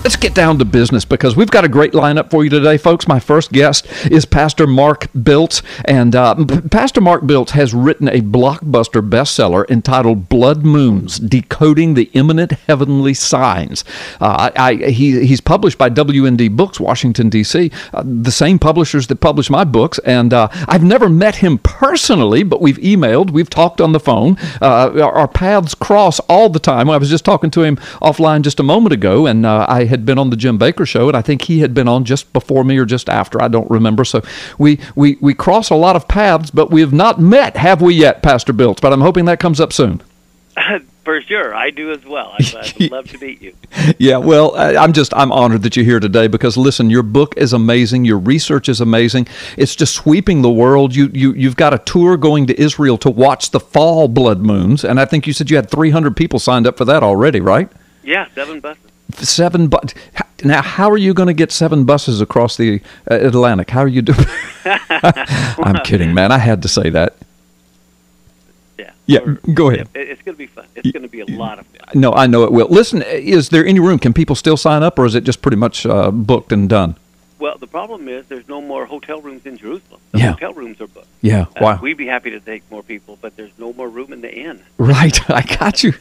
Let's get down to business because we've got a great lineup for you today, folks. My first guest is Pastor Mark Biltz, and Pastor Mark Biltz has written a blockbuster bestseller entitled Blood Moons, Decoding the Imminent Heavenly Signs. He's published by WND Books, Washington, D.C., the same publishers that publish my books, and I've never met him personally, but we've emailed, we've talked on the phone. Our paths cross all the time. I was just talking to him offline just a moment ago, and I had been on the Jim Baker show, and I think he had been on just before me or just after. I don't remember. So we cross a lot of paths, but we have not met, have we yet, Pastor Biltz? But I'm hoping that comes up soon. For sure. I do as well. I'd love to meet you. Yeah, well, I'm honored that you're here today because, listen, your book is amazing. Your research is amazing. It's just sweeping the world. You've got a tour going to Israel to watch the fall blood moons, and I think you said you had 300 people signed up for that already, right? Yeah, 7 buses. 7 buses. Now, how are you going to get 7 buses across the Atlantic? How are you doing? I'm kidding, man. I had to say that. Yeah, go ahead. It's going to be fun. It's going to be a lot of fun. No, I know it will. Listen, is there any room? Can people still sign up, or is it just pretty much booked and done? Well, the problem is there's no more hotel rooms in Jerusalem. The hotel rooms are booked. Yeah, wow. We'd be happy to take more people, but there's no more room in the inn. Right, I got you.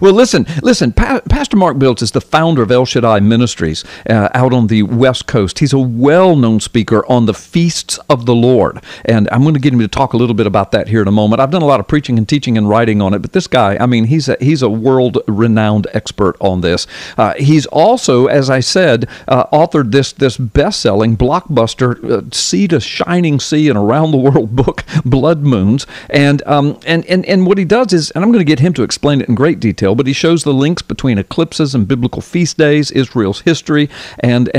Well, listen. Pastor Mark Biltz is the founder of El Shaddai Ministries out on the West Coast. He's a well-known speaker on the feasts of the Lord, and I'm going to get him to talk a little bit about that here in a moment. I've done a lot of preaching and teaching and writing on it, but this guy, I mean, he's a world-renowned expert on this. He's also, as I said, authored this best-selling blockbuster Sea to Shining Sea and Around the World book, Blood Moons, and what he does is, and I'm going to get him to explain it in great detail, but he shows the links between eclipses and biblical feast days, Israel's history, and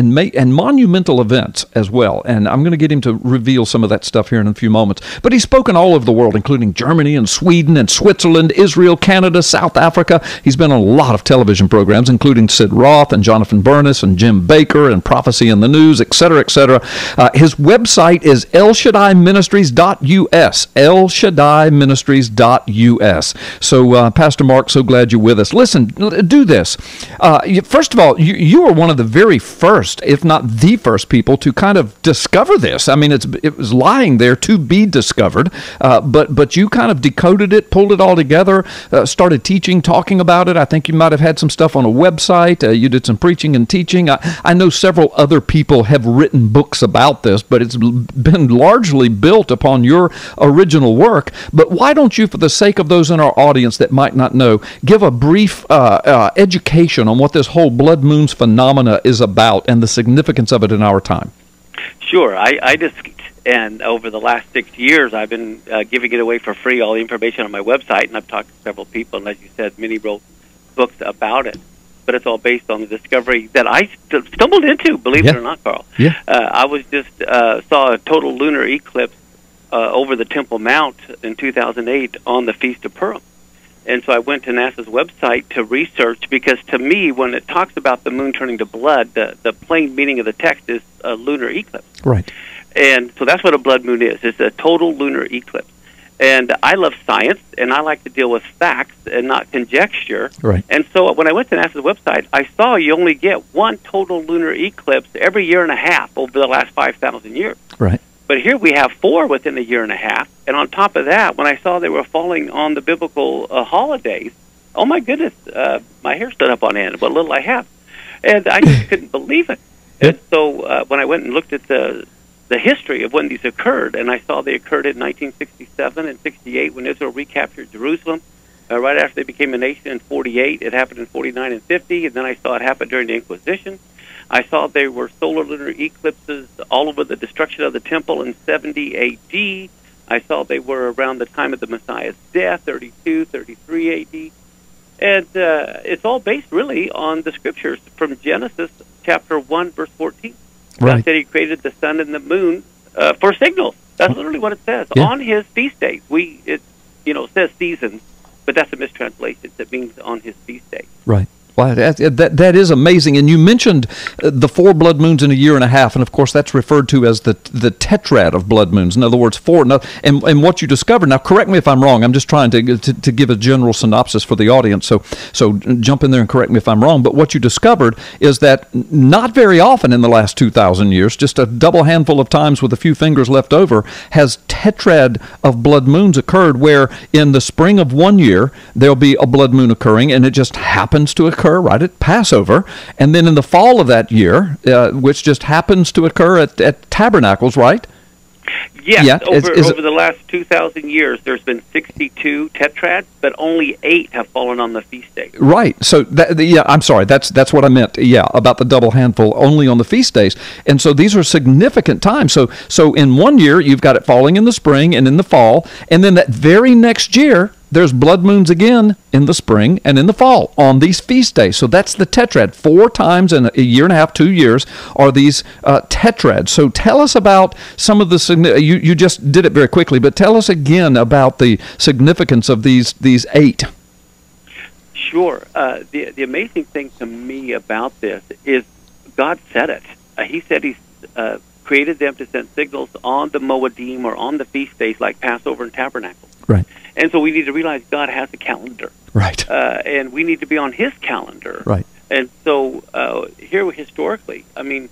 monumental events as well. And I'm going to get him to reveal some of that stuff here in a few moments. But he's spoken all over the world, including Germany and Sweden and Switzerland, Israel, Canada, South Africa. He's been on a lot of television programs, including Sid Roth and Jonathan Burness and Jim Baker and Prophecy in the News, etc., etc. His website is elshadaiministries.us, elshadaiministries.us. So, Pastor Mark, so glad you're with us. Listen, do this. First of all, you were one of the very first, if not the first people to kind of discover this. I mean, it was lying there to be discovered, but you kind of decoded it, pulled it all together, started teaching, talking about it. I think you might have had some stuff on a website. You did some preaching and teaching. I know several other people have written books about this, but it's been largely built upon your original work. But why don't you, for the sake of those in our audience that might not know, give a brief education on what this whole blood moons phenomena is about and the significance of it in our time? Sure. I just, and over the last 6 years, I've been giving it away for free, all the information on my website, and I've talked to several people, and as you said, many wrote books about it. But it's all based on the discovery that I stumbled into, believe it or not, Carl. Yeah. I was just saw a total lunar eclipse over the Temple Mount in 2008 on the Feast of Purim. And so I went to NASA's website to research, because to me, when it talks about the moon turning to blood, the plain meaning of the text is a lunar eclipse. Right. And so that's what a blood moon is. It's a total lunar eclipse. And I love science, and I like to deal with facts and not conjecture. Right. And so when I went to NASA's website, I saw you only get one total lunar eclipse every year and a half over the last 5,000 years. Right. But here we have 4 within a year and a half. And on top of that, when I saw they were falling on the biblical holidays, oh my goodness, my hair stood up on end, what little I have. And I just couldn't believe it. And so when I went and looked at the history of when these occurred, and I saw they occurred in 1967 and 68 when Israel recaptured Jerusalem. Right after they became a nation in 48, it happened in 49 and 50, and then I saw it happen during the Inquisition. I saw there were solar lunar eclipses all over the destruction of the temple in 70 A.D. I saw they were around the time of the Messiah's death, 32, 33 A.D. And it's all based really on the scriptures from Genesis chapter 1, verse 14. Right. God said he created the sun and the moon for signals. That's literally what it says. Yeah. On his feast days. It says seasons, but that's a mistranslation. It means on his feast days. Right. Well, that is amazing. And you mentioned the 4 blood moons in a year and a half, and of course that's referred to as the Tetrad of blood moons. In other words, 4. And what you discovered. Now, correct me if I'm wrong. I'm just trying to give a general synopsis for the audience. So jump in there and correct me if I'm wrong. But what you discovered is that not very often in the last 2,000 years, just a double handful of times with a few fingers left over, has Tetrad of blood moons occurred, where in the spring of one year there'll be a blood moon occurring, and it just happens to occur right at Passover, and then in the fall of that year, which just happens to occur at Tabernacles, right? Yes, yeah, over the last 2,000 years, there's been 62 tetrads, but only 8 have fallen on the feast day. Right. So, I'm sorry. That's what I meant. Yeah, about the double handful, only on the feast days. And so these are significant times. So in one year, you've got it falling in the spring and in the fall, and then that very next year, there's blood moons again in the spring and in the fall on these feast days. So that's the tetrad. 4 times in a year and a half, 2 years, are these tetrads. So tell us about some of the, you just did it very quickly, but tell us again about the significance of these 8. Sure. The amazing thing to me about this is God said it. He said He's created them to send signals on the Moedim, or on the feast days like Passover and Tabernacle. Right. And so we need to realize God has a calendar. Right. And we need to be on His calendar. Right. And so here historically, I mean,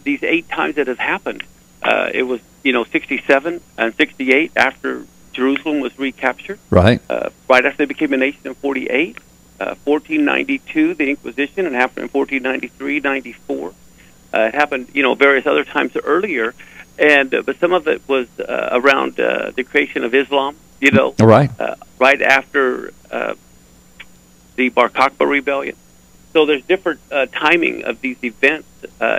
these 8 times that have happened, it was, 67 and 68 after Jerusalem was recaptured. Right. Right after they became a nation in 48. 1492, the Inquisition, and happened in 1493, 94. It happened, various other times earlier. And but some of it was around the creation of Islam, right, right after the Bar Kokhba rebellion. So there's different timing of these events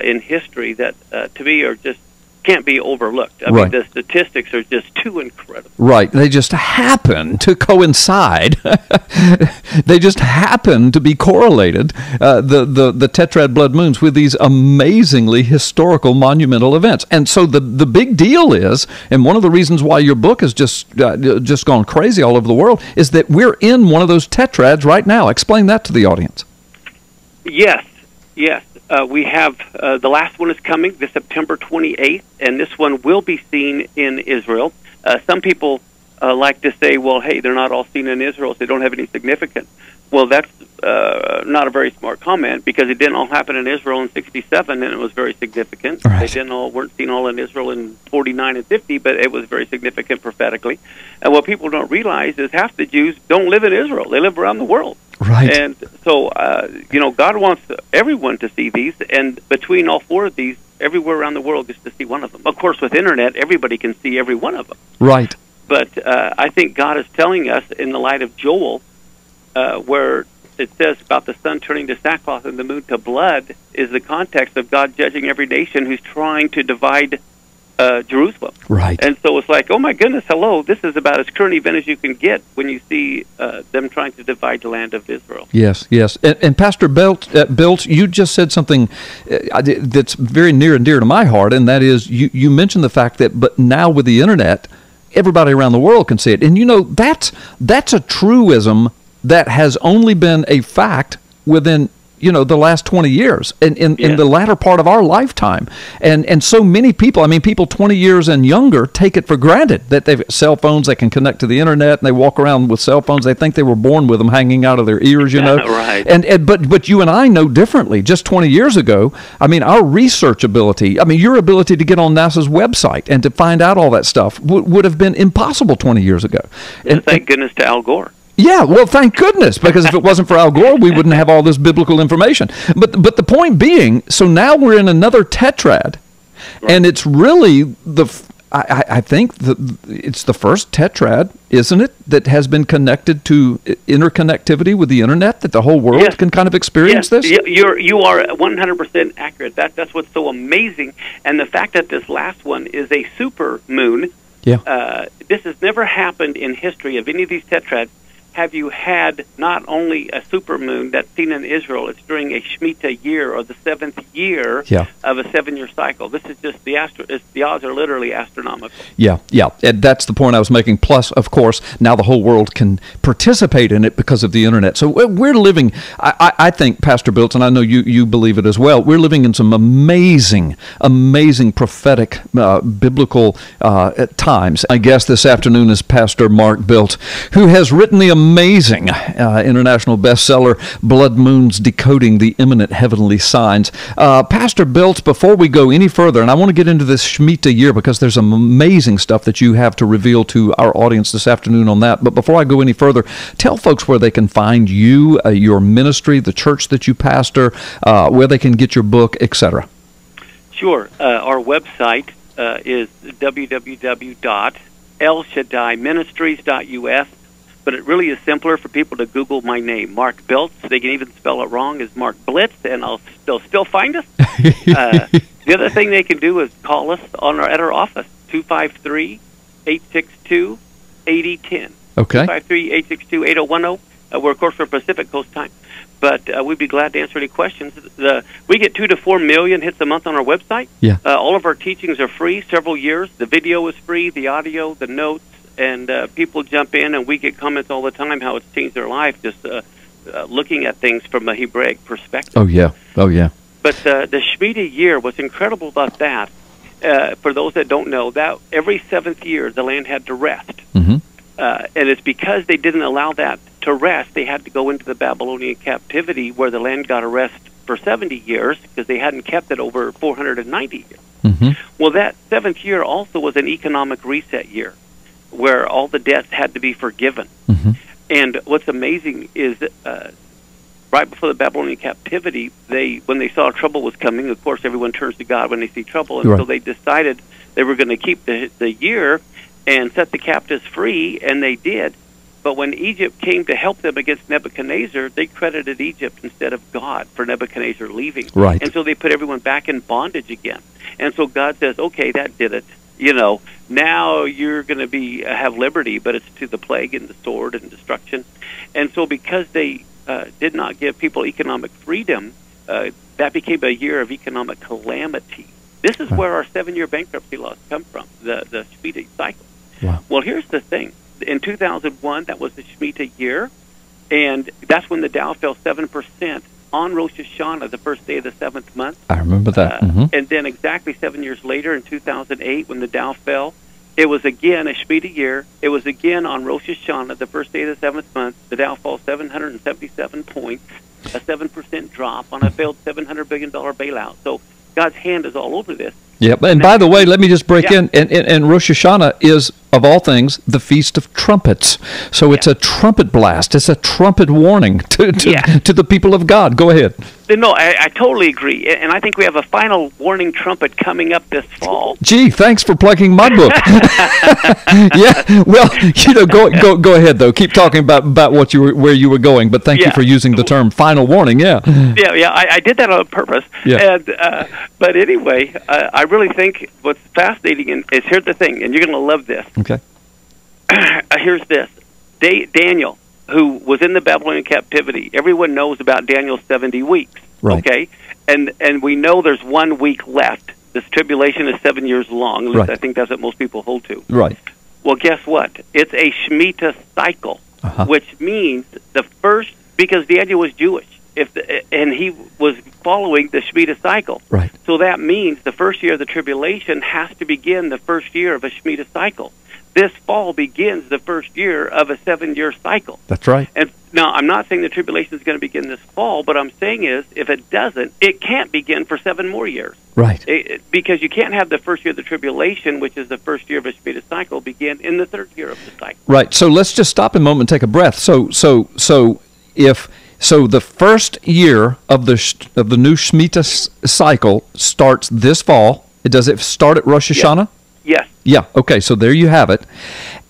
in history that, to me, are just can't be overlooked. I mean, the statistics are just too incredible. Right. They just happen to coincide. They just happen to be correlated, the tetrad blood moons, with these amazingly historical monumental events. And so the big deal is, and one of the reasons why your book has just gone crazy all over the world, is that we're in one of those tetrads right now. Explain that to the audience. Yes. We have the last one is coming this September 28th, and this one will be seen in Israel. Some people like to say, well, hey, they're not all seen in Israel, so they don't have any significance. Well, that's not a very smart comment, because it didn't all happen in Israel in 67, and it was very significant. Right. They weren't seen all in Israel in 49 and 50, but it was very significant prophetically. And what people don't realize is half the Jews don't live in Israel. They live around the world. Right. And so, God wants everyone to see these, and between all 4 of these, everywhere around the world gets to see one of them. Of course, with Internet, everybody can see every one of them. Right. But I think God is telling us, in the light of Joel, where it says about the sun turning to sackcloth and the moon to blood, is the context of God judging every nation who's trying to divide Jerusalem. Right. And so it's like, oh my goodness, hello, this is about as current event as you can get when you see them trying to divide the land of Israel. Yes. And Pastor Biltz, you just said something that's very near and dear to my heart, and that is you mentioned the fact that, but now with the Internet, everybody around the world can see it. And that's a truism that has only been a fact within the last 20 years, in the latter part of our lifetime. And so many people, people 20 years and younger, take it for granted that they've cell phones, they can connect to the Internet, and they walk around with cell phones. They think they were born with them hanging out of their ears, Right. But you and I know differently. Just 20 years ago, our research ability, your ability to get on NASA's website and to find out all that stuff would have been impossible 20 years ago. And thank goodness to Al Gore. Yeah, well, thank goodness, because if it wasn't for Al Gore, we wouldn't have all this biblical information. But the point being, so now we're in another tetrad, right. And it's really I think it's the first tetrad, isn't it, that has been connected to interconnectivity with the Internet, that the whole world can kind of experience this? You are 100% accurate. That's what's so amazing, and the fact that this last one is a super moon. Yeah. This has never happened in history of any of these tetrads. have you had not only a supermoon that's seen in Israel, it's during a Shemitah year, or the 7th year of a 7-year cycle. This is just the odds are literally astronomical. Yeah, and that's the point I was making. Plus, of course, now the whole world can participate in it because of the internet. So we're living, I think, Pastor Biltz, and I know you believe it as well, we're living in some amazing prophetic biblical times. My guest this afternoon is Pastor Mark Biltz, who has written the amazing international bestseller, Blood Moons: Decoding the Imminent Heavenly Signs. Pastor Biltz, before we go any further, and I want to get into this Shemitah year because there's some amazing stuff that you have to reveal to our audience this afternoon on that. But before I go any further, tell folks where they can find you, your ministry, the church that you pastor, where they can get your book, etc. Sure. Our website is www.elshaddaiministries.us. But it really is simpler for people to Google my name, Mark Biltz. They can even spell it wrong as Mark Blitz, and they'll still find us. The other thing they can do is call us at our office, 253-862-8010. Okay. 253-862-8010. We're, of course, for Pacific Coast time. But we'd be glad to answer any questions. We get 2 to 4 million hits a month on our website. Yeah. All of our teachings are free, several years. The video is free, the audio, the notes. And people jump in, and we get comments all the time how it's changed their life, just looking at things from a Hebraic perspective. Oh, yeah. But the Shemitah year, what's incredible about that, for those that don't know, that every 7th year the land had to rest. Mm-hmm. And it's because they didn't allow that to rest, they had to go into the Babylonian captivity where the land got a rest for 70 years because they hadn't kept it over 490 years. Mm-hmm. Well, that 7th year also was an economic reset year, where all the debts had to be forgiven. Mm-hmm. And what's amazing is right before the Babylonian captivity, when they saw trouble was coming, of course everyone turns to God when they see trouble, and so they decided they were going to keep the year and set the captives free, and they did. But when Egypt came to help them against Nebuchadnezzar, they credited Egypt instead of God for Nebuchadnezzar leaving. Right. And so they put everyone back in bondage again. And so God says, okay, that did it. Now you're going to have liberty, but it's to the plague and the sword and destruction. And so because they did not give people economic freedom, that became a year of economic calamity. This is where our 7-year bankruptcy laws come from, the Shemitah cycle. Wow. Well, here's the thing. In 2001, that was the Shemitah year, and that's when the Dow fell 7%. On Rosh Hashanah, the first day of the 7th month. I remember that. And then exactly 7 years later, in 2008, when the Dow fell, it was again a Shemitah year. It was again on Rosh Hashanah, the first day of the 7th month. The Dow fell 777 points, a 7% drop on a failed $700 billion bailout. So God's hand is all over this. Yep. And by the way, let me just break in. And Rosh Hashanah is, of all things, the Feast of Trumpets. So it's a trumpet blast. It's a trumpet warning to the people of God. Go ahead. No, I totally agree. And I think we have a final warning trumpet coming up this fall. Gee, thanks for plugging my book. Yeah, well, go ahead, though. Keep talking about where you were going, but thank you for using the term final warning, I did that on purpose. Yeah. And, but anyway, I really think what's fascinating is, here's the thing, and you're going to love this. Okay. Here's this. Daniel, who was in the Babylonian captivity, everyone knows about Daniel's 70 weeks. Right. Okay? And we know there's 1 week left. This tribulation is 7 years long. At least I think that's what most people hold to. Right. Well, guess what? It's a Shemitah cycle, which means because Daniel was Jewish, and he was following the Shemitah cycle. Right. So that means the first year of the tribulation has to begin the first year of a Shemitah cycle. This fall begins the first year of a 7-year cycle. That's right. And now, I'm not saying the tribulation is going to begin this fall, but I'm saying is, if it doesn't, it can't begin for 7 more years. Right. Because you can't have the first year of the tribulation, which is the first year of a Shemitah cycle, begin in the 3rd year of the cycle. Right. So let's just stop a moment and take a breath. So the first year of the new Shemitah cycle starts this fall. Does it start at Rosh Hashanah? Yes. Yeah, okay, so there you have it.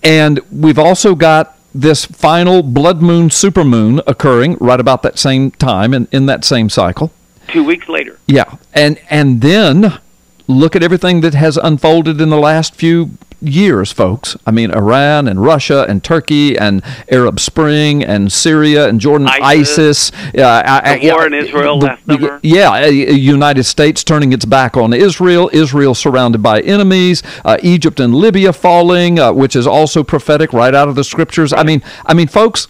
And we've also got this final blood moon, supermoon occurring right about that same time and in that same cycle. 2 weeks later. Yeah, and then look at everything that has unfolded in the last few years, folks. I mean, Iran and Russia and Turkey and Arab Spring and Syria and Jordan, ISIS. The war in Israel last summer. Yeah, United States turning its back on Israel. Israel surrounded by enemies. Egypt and Libya falling, which is also prophetic right out of the scriptures. I mean, folks.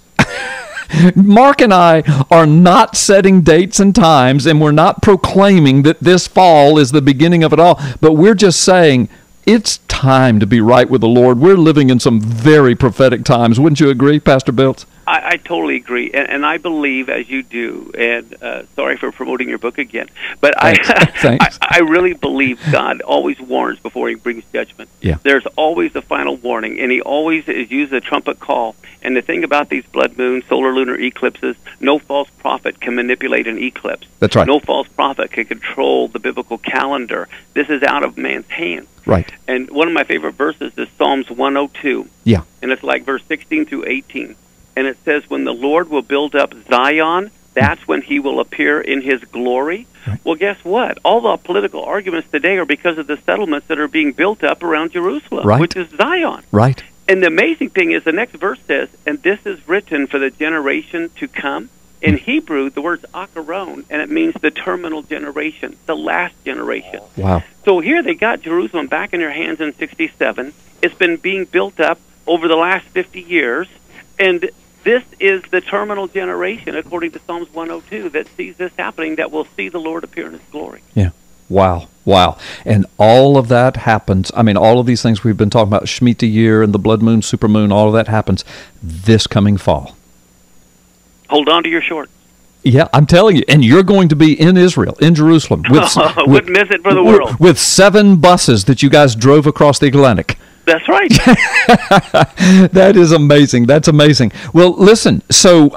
Mark and I are not setting dates and times, and we're not proclaiming that this fall is the beginning of it all, but we're just saying it's time to be right with the Lord. We're living in some very prophetic times. Wouldn't you agree, Pastor Biltz? I totally agree, and I believe, as you do, and sorry for promoting your book again, but Thanks. I really believe God always warns before he brings judgment. Yeah. There's always a final warning, and he always uses a trumpet call. And the thing about these blood moon, solar lunar eclipses, no false prophet can manipulate an eclipse. That's right. No false prophet can control the biblical calendar. This is out of man's hands. Right. And one of my favorite verses is Psalms 102. Yeah. And it's like verse 16 through 18. And it says, when the Lord will build up Zion, that's when he will appear in his glory. Right. Well, guess what? All the political arguments today are because of the settlements that are being built up around Jerusalem, right. which is Zion. Right. And the amazing thing is the next verse says, and this is written for the generation to come. In Hebrew, the word's akaron, and it means the terminal generation, the last generation. Wow. So here they got Jerusalem back in their hands in 67. It's been being built up over the last 50 years, and this is the terminal generation, according to Psalms 102, that sees this happening, that will see the Lord appear in his glory. Yeah. Wow. Wow. And all of that happens. I mean, all of these things we've been talking about, Shemitah year and the blood moon, supermoon, all of that happens this coming fall. Hold on to your shorts. Yeah, I'm telling you. And you're going to be in Israel, in Jerusalem. Wouldn't miss it for the world. With 7 buses that you guys drove across the Atlantic. That's right. That is amazing. That's amazing. Well, listen, so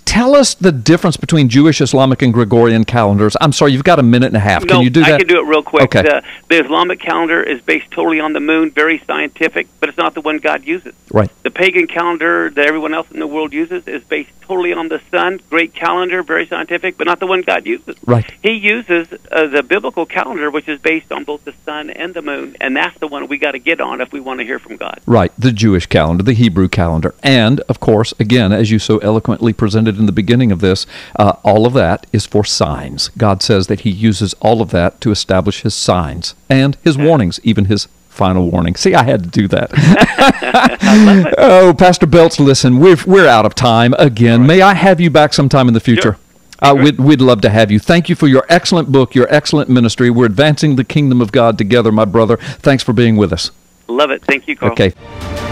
tell us the difference between Jewish, Islamic, and Gregorian calendars. I'm sorry, you've got a minute and a half. Can you do that? I can do it real quick. Okay. The Islamic calendar is based totally on the moon, very scientific, but it's not the one God uses. Right. The pagan calendar that everyone else in the world uses is based totally on the sun, great calendar, very scientific, but not the one God uses. Right. He uses the biblical calendar, which is based on both the sun and the moon, and that's the one we got to get on if we want to hear from God. Right, the Jewish calendar, the Hebrew calendar. And, of course, again, as you so eloquently presented in the beginning of this, all of that is for signs. God says that he uses all of that to establish his signs and his warnings, even his final warning. See, I had to do that. I love it. Oh, Pastor Biltz, listen, we're out of time again. Right. May I have you back sometime in the future? Sure. We'd love to have you. Thank you for your excellent book, your excellent ministry. We're advancing the kingdom of God together, my brother. Thanks for being with us. Love it. Thank you, Carl. Okay.